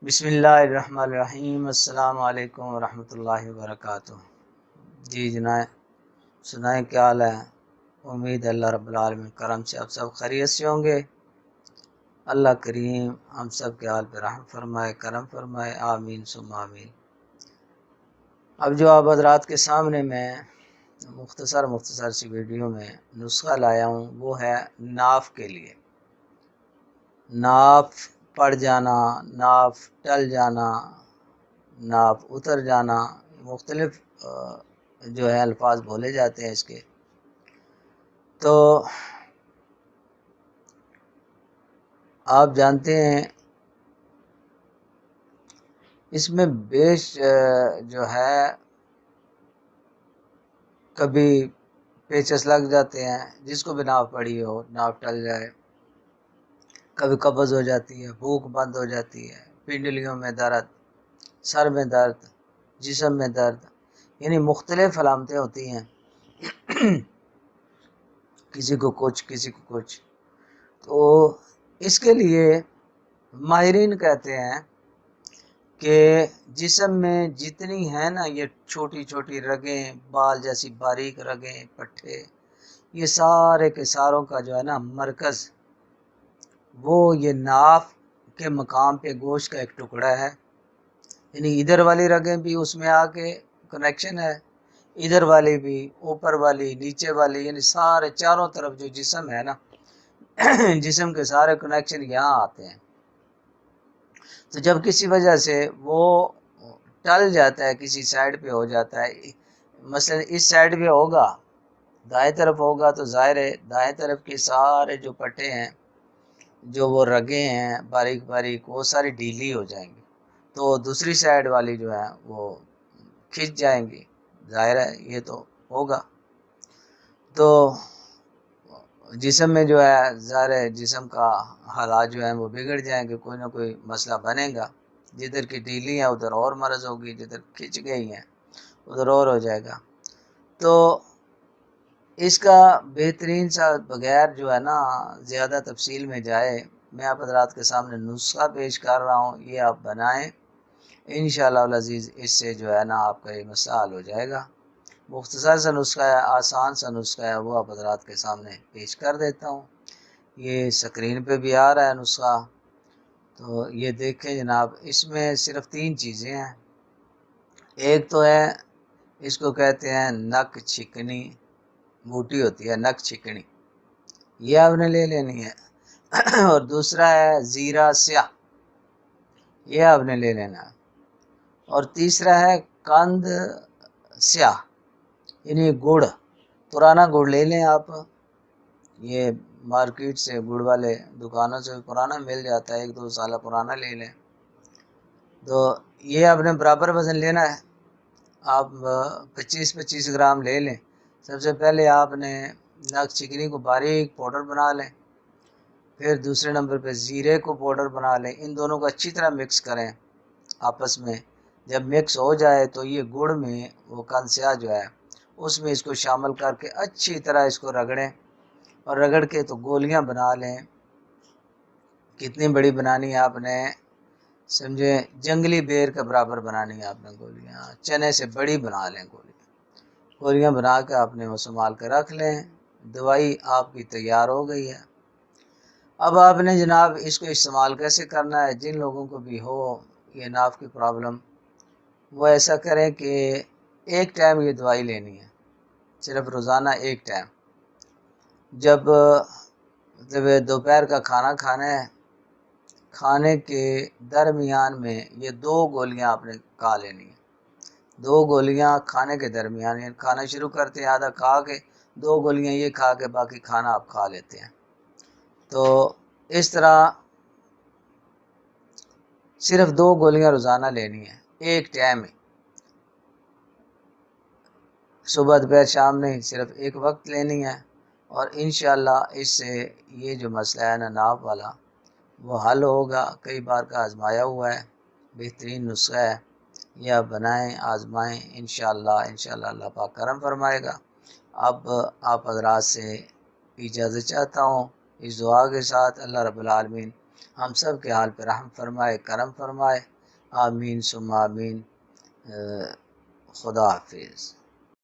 بسم اللہ الرحمن الرحیم۔ السلام علیکم ورحمۃ اللہ وبرکاتہ۔ جی جناب، سنائیں کیا حال ہے؟ امید اللہ رب العالمین کرم سے آپ سب خیریت سے ہوں گے۔ اللہ کریم ہم سب کے حال پہ رحم فرمائے، کرم فرمائے، آمین ثم آمین۔ اب جو آپ حضرات کے سامنے میں مختصر سی ویڈیو میں نسخہ لایا ہوں وہ ہے ناف کے لیے۔ ناف پڑ جانا، ناف ٹل جانا، ناف اتر جانا، مختلف جو ہے الفاظ بولے جاتے ہیں اس کے۔ تو آپ جانتے ہیں اس میں بیش جو ہے کبھی پیچس لگ جاتے ہیں، جس کو بھی ناف پڑی ہو ناف ٹل جائے، کبھی قبض ہو جاتی ہے، بھوک بند ہو جاتی ہے، پنڈلیوں میں درد، سر میں درد، جسم میں درد، یعنی مختلف علامتیں ہوتی ہیں، کسی کو کچھ۔ تو اس کے لیے ماہرین کہتے ہیں کہ جسم میں جتنی ہیں نا یہ چھوٹی چھوٹی رگیں، بال جیسی باریک رگیں، پٹھے، یہ سارے کے ساروں کا جو ہے نا مرکز وہ یہ ناف کے مقام پہ گوشت کا ایک ٹکڑا ہے، یعنی ادھر والی رگیں بھی اس میں آ کے کنیکشن ہے، ادھر والی بھی، اوپر والی، نیچے والی، یعنی سارے چاروں طرف جو جسم ہے نا جسم کے سارے کنیکشن یہاں آتے ہیں۔ تو جب کسی وجہ سے وہ ٹل جاتا ہے، کسی سائڈ پہ ہو جاتا ہے، مثلا اس سائڈ پہ ہوگا، دائیں طرف ہوگا تو ظاہر ہے دائیں طرف کے سارے جو پٹھے ہیں، جو وہ رگیں ہیں باریک باریک، وہ ساری ڈھیلی ہو جائیں گی، تو دوسری سائڈ والی جو ہے وہ کھنچ جائیں گی، ظاہر ہے یہ تو ہوگا۔ تو جسم میں جو ہے ظاہر ہے جسم کا حالات جو ہیں وہ بگڑ جائیں گے، کوئی نہ کوئی مسئلہ بنے گا، جدھر کی ڈھیلی ہیں ادھر اور مرض ہوگی، جدھر کھنچ گئی ہیں ادھر اور ہو جائے گا۔ تو اس کا بہترین سا، بغیر جو ہے نا زیادہ تفصیل میں جائے، میں آپ حضرات کے سامنے نسخہ پیش کر رہا ہوں، یہ آپ بنائیں انشاءاللہ العزیز، اس سے جو ہے نا آپ کا یہ مسئلہ حل ہو جائے گا۔ مختصر سا نسخہ ہے، آسان سا نسخہ ہے، وہ آپ حضرات کے سامنے پیش کر دیتا ہوں۔ یہ سکرین پہ بھی آ رہا ہے نسخہ، تو یہ دیکھیں جناب، اس میں صرف 3 چیزیں ہیں۔ ایک تو ہے، اس کو کہتے ہیں نک چھکنی، بوٹی ہوتی ہے نک چھکنی، یہ آپ نے لے لینی ہے۔ اور دوسرا ہے زیرہ سیاہ، یہ آپ نے لے لینا ہے۔ اور تیسرا ہے قند سیاہ، یعنی گڑ، پرانا گڑ لے لیں آپ، یہ مارکیٹ سے گڑ والے دکانوں سے پرانا مل جاتا ہے، 1-2 سال پرانا لے لیں۔ تو یہ آپ نے برابر وزن لینا ہے، آپ 25-25 گرام لے لیں۔ سب سے پہلے آپ نے نک چکنی کو باریک پاؤڈر بنا لیں، پھر دوسرے نمبر پہ زیرے کو پاؤڈر بنا لیں، ان دونوں کو اچھی طرح مکس کریں آپس میں۔ جب مکس ہو جائے تو یہ گڑ میں وہ قند سیاہ جو ہے اس میں اس کو شامل کر کے اچھی طرح اس کو رگڑیں، اور رگڑ کے تو گولیاں بنا لیں۔ کتنی بڑی بنانی ہے آپ نے، سمجھے جنگلی بیر کے برابر بنانی ہے آپ نے گولیاں، چنے سے بڑی بنا لیں گولیاں بنا کے آپ نے وہ سنبھال کے رکھ لیں۔ دوائی آپ کی تیار ہو گئی ہے۔ اب آپ نے جناب اس کو استعمال کیسے کرنا ہے؟ جن لوگوں کو بھی ہو یہ ناف کی پرابلم، وہ ایسا کریں کہ ایک ٹائم یہ دوائی لینی ہے، صرف روزانہ ایک ٹائم۔ جب دوپہر کا کھانا کھانا ہے، کھانے کے درمیان میں یہ 2 گولیاں آپ نے کھا لینی ہیں، 2 گولیاں کھانے کے درمیان، یعنی کھانا شروع کرتے ہیں آدھا کھا کے، 2 گولیاں یہ کھا کے باقی کھانا آپ کھا لیتے ہیں۔ تو اس طرح صرف 2 گولیاں روزانہ لینی ہیں، ایک ٹائم میں، صبح دوپہر شام نہیں، صرف ایک وقت لینی ہے، اور انشاءاللہ اس سے یہ جو مسئلہ ہے نا ناف والا وہ حل ہوگا۔ کئی بار کا آزمایا ہوا ہے، بہترین نسخہ ہے، یہ آپ بنائیں، آزمائیں، انشاءاللہ اللہ پاک کرم فرمائے گا۔ اب آپ حضرات سے اجازت چاہتا ہوں اس دعا کے ساتھ، اللہ رب العالمین ہم سب کے حال پہ رحم فرمائے، کرم فرمائے، آمین ثم آمین۔ خدا حافظ۔